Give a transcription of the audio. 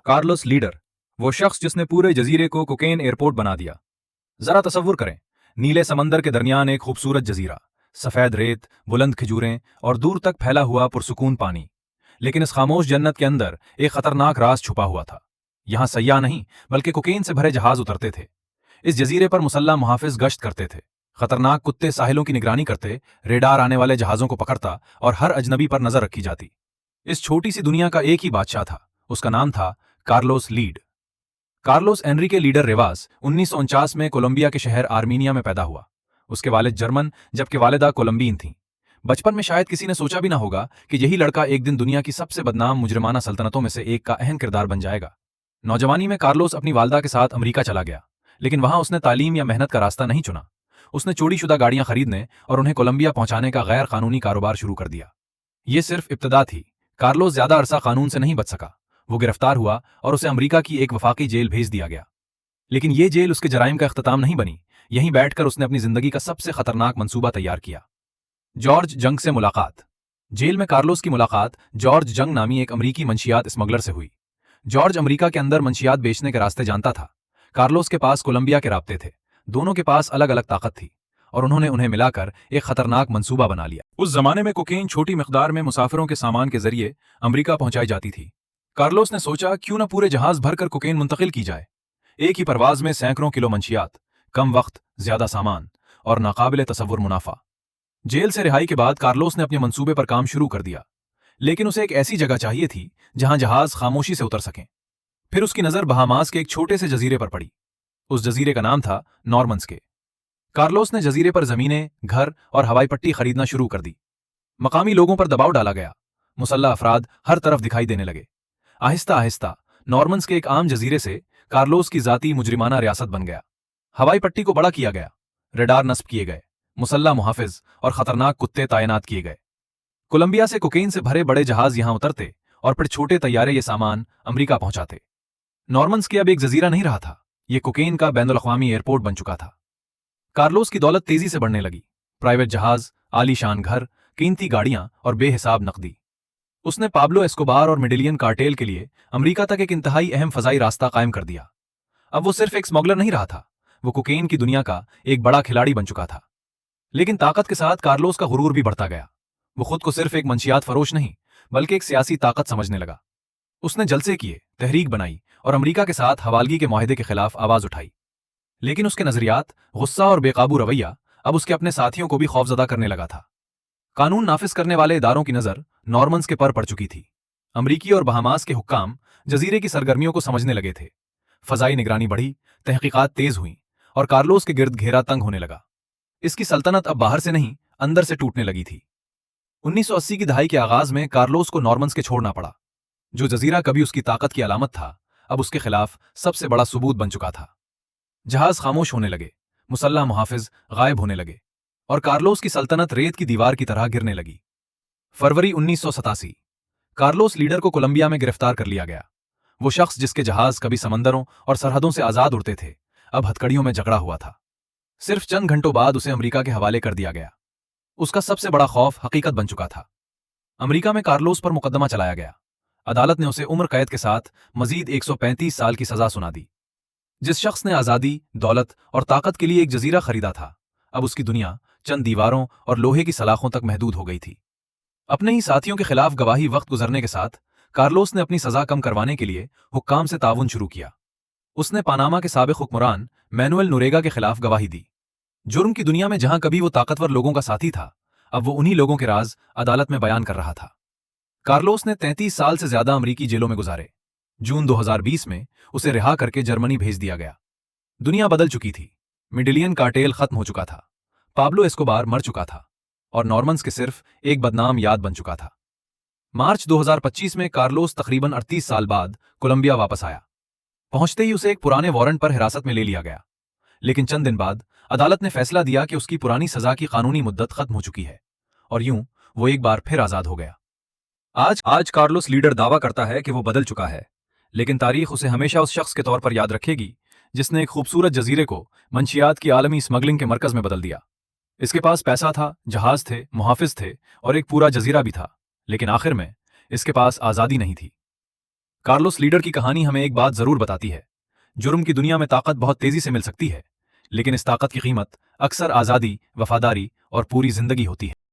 Carlos leader, वो शख्स जिसने पूरे जजीरे को कोकेन एयरपोर्ट बना दिया। जरा तसव्वुर करें, नीले समंदर के दरमियान एक खूबसूरत जजीरा, सफेद रेत, बुलंद खजूरें और दूर तक फैला हुआ पुरसुकून पानी। लेकिन इस खामोश जन्नत के अंदर एक खतरनाक राज छुपा हुआ था। यहां सयाह नहीं बल्कि कोकेन से भरे जहाज उतरते थे। इस जजीरे पर मुसल्लह मुहाफिज गश्त करते थे। खतरनाक कुत्ते साहिलों की निगरानी करते, रेडार आने वाले जहाजों को पकड़ता और हर अजनबी पर नजर रखी जाती। इस छोटी सी दुनिया का एक ही बादशाह था, उसका नाम था कार्लोस लीड। कार्लोस एनरिके लीडर रेवास 1949 में कोलंबिया के शहर आर्मीनिया में पैदा हुआ। उसके वालिद जर्मन जबकि वालिदा कोलंबियन थीं। बचपन में शायद किसी ने सोचा भी ना होगा कि यही लड़का एक दिन दुनिया की सबसे बदनाम मुजरिमाना सल्तनतों में से एक का अहम किरदार बन जाएगा। नौजवानी में कार्लोस अपनी वालदा के साथ अमेरिका चला गया, लेकिन वहां उसने तालीम या मेहनत का रास्ता नहीं चुना। उसने चोरीशुदा गाड़ियां खरीदने और उन्हें कोलंबिया पहुंचाने का गैर कानूनी कारोबार शुरू कर दिया। ये सिर्फ इब्तदा थी। कार्लोस ज्यादा अरसा कानून से नहीं बच सका। वो गिरफ्तार हुआ और उसे अमेरिका की एक वफाकी जेल भेज दिया गया। लेकिन ये जेल उसके जराइम का इख्तिताम नहीं बनी। यहीं बैठकर उसने अपनी जिंदगी का सबसे खतरनाक मंसूबा तैयार किया। जॉर्ज जंग से मुलाकात। जेल में कार्लोस की मुलाकात जॉर्ज जंग नामी एक अमरीकी मंशियात स्मगलर से हुई। जॉर्ज अमेरिका के अंदर मंशियात बेचने के रास्ते जानता था। कार्लोस के पास कोलंबिया के राब्ते थे। दोनों के पास अलग अलग ताकत थी और उन्होंने उन्हें मिलाकर एक खतरनाक मंसूबा बना लिया। उस जमाने में कोकेन छोटी मिकदार में मुसाफिरों के सामान के जरिए अमेरिका पहुंचाई जाती थी। कार्लोस ने सोचा क्यों न पूरे जहाज भरकर कोकेन मुंतकिल की जाए। एक ही परवाज में सैकड़ों किलो मंशियात, कम वक्त, ज्यादा सामान और नाकाबिले तसव्वुर मुनाफा। जेल से रिहाई के बाद कार्लोस ने अपने मंसूबे पर काम शुरू कर दिया, लेकिन उसे एक ऐसी जगह चाहिए थी जहां जहाज खामोशी से उतर सकें। फिर उसकी नजर बहामास के एक छोटे से जजीरे पर पड़ी। उस जजीरे का नाम था नॉर्मन्स। कार्लोस ने जजीरे पर जमीनें, घर और हवाई पट्टी खरीदना शुरू कर दी। मकामी लोगों पर दबाव डाला गया। मुसल्लह अफराद हर तरफ दिखाई देने लगे। आहिस्ता आहिस्ता नॉर्मन्स के एक आम जजीरे से कार्लोस की जाती मुजरिमाना रियासत बन गया। हवाई पट्टी को बड़ा किया गया, रेडार नस्ब किए गए, मुसल्लह मुहाफिज और खतरनाक कुत्ते तैनात किए गए। कोलंबिया से कोकेन से भरे बड़े जहाज यहां उतरते और फिर छोटे तैयारे ये सामान अमेरिका पहुंचाते। नॉर्मन्स के अब एक जजीरा नहीं रहा था, ये कोकेन का बैनुल-अक़वामी एयरपोर्ट बन चुका था। कार्लोस की दौलत तेजी से बढ़ने लगी। प्राइवेट जहाज, आलीशान घर, कीमती गाड़ियां और बेहिसाब नकदी। उसने पाब्लो एस्कोबार और मेडिलियन कार्टेल के लिए अमेरिका तक एक इंतहाई अहम फजाई रास्ता कायम कर दिया। अब वो सिर्फ एक स्मगलर नहीं रहा था, वो कोकेन की दुनिया का एक बड़ा खिलाड़ी बन चुका था। लेकिन ताकत के साथ कार्लोस का गुरूर भी बढ़ता गया। वो खुद को सिर्फ एक मंशियात फरोश नहीं बल्कि एक सियासी ताकत समझने लगा। उसने जलसे किए, तहरीक बनाई और अमेरिका के साथ हवालगी के मुआहदे के खिलाफ आवाज उठाई। लेकिन उसके नजरियात, गुस्सा और बेकाबू रवैया अब उसके अपने साथियों को भी खौफजदा करने लगा था। कानून नाफिज करने वाले इदारों की नजर नॉर्मन्स के पर पड़ चुकी थी। अमरीकी और बहामास के हुक्काम जजीरे की सरगर्मियों को समझने लगे थे। फजाई निगरानी बढ़ी, तहकीकात तेज हुई और कार्लोस के गिर्द घेरा तंग होने लगा। इसकी सल्तनत अब बाहर से नहीं, अंदर से टूटने लगी थी। 1980 की दहाई के आगाज में कार्लोस को नॉर्मन्स के छोड़ना पड़ा। जो जजीरा कभी उसकी ताकत की अलामत था, अब उसके खिलाफ सबसे बड़ा सबूत बन चुका था। जहाज खामोश होने लगे, मुसल्लह मुहाफिज गायब होने लगे और कार्लोस की सल्तनत रेत की दीवार की तरह गिरने लगी। फरवरी 1987, कार्लोस लीडर को कोलंबिया में गिरफ्तार कर लिया गया। वो शख्स जिसके जहाज कभी समंदरों और सरहदों से आजाद उड़ते थे, अब हथकड़ियों में जकड़ा हुआ था। सिर्फ चंद घंटों बाद उसे अमेरिका के हवाले कर दिया गया। उसका सबसे बड़ा खौफ हकीकत बन चुका था। अमेरिका में कार्लोस पर मुकदमा चलाया गया। अदालत ने उसे उम्र कैद के साथ मजीद 135 साल की सजा सुना दी। जिस शख्स ने आजादी, दौलत और ताकत के लिए एक जजीरा खरीदा था, अब उसकी दुनिया चंद दीवारों और लोहे की सलाखों तक महदूद हो गई थी। अपने ही साथियों के खिलाफ गवाही वक्त गुजरने के साथ कार्लोस ने अपनी सजा कम करवाने के लिए हुक्काम से ताउन शुरू किया। उसने पानामा के साबिक हुक्मरान मैनुएल नोरेगा के खिलाफ गवाही दी। जुर्म की दुनिया में जहां कभी वो ताकतवर लोगों का साथी था, अब वो उन्हीं लोगों के राज अदालत में बयान कर रहा था। कार्लोस ने 33 साल से ज्यादा अमरीकी जेलों में गुजारे। जून 2020 में उसे रिहा करके जर्मनी भेज दिया गया। दुनिया बदल चुकी थी। मेडिलियन कार्टेल खत्म हो चुका था, पाब्लो एस्कोबार मर चुका था और नॉर्मन्स के सिर्फ एक बदनाम याद बन चुका था। मार्च 2025 में कार्लोस तकरीबन 38 साल बाद कोलंबिया वापस आया। पहुंचते ही उसे एक पुराने वारंट पर हिरासत में ले लिया गया, लेकिन चंद दिन बाद अदालत ने फैसला दिया कि उसकी पुरानी सजा की कानूनी मुद्दत खत्म हो चुकी है और यूं वो एक बार फिर आजाद हो गया। आज कार्लोस लीडर दावा करता है कि वो बदल चुका है, लेकिन तारीख उसे हमेशा उस शख्स के तौर पर याद रखेगी जिसने एक खूबसूरत जजीरे को मंशियात की आलमी स्मगलिंग के मरकज में बदल दिया। इसके पास पैसा था, जहाज थे, मुहाफिज थे और एक पूरा जजीरा भी था, लेकिन आखिर में इसके पास आजादी नहीं थी। کارلوس لیڈر کی کہانی ہمیں ایک بات ضرور بتاتی ہے، جرم کی دنیا میں طاقت بہت تیزی سے مل سکتی ہے، لیکن اس طاقت کی قیمت اکثر آزادی، وفاداری اور پوری زندگی ہوتی ہے۔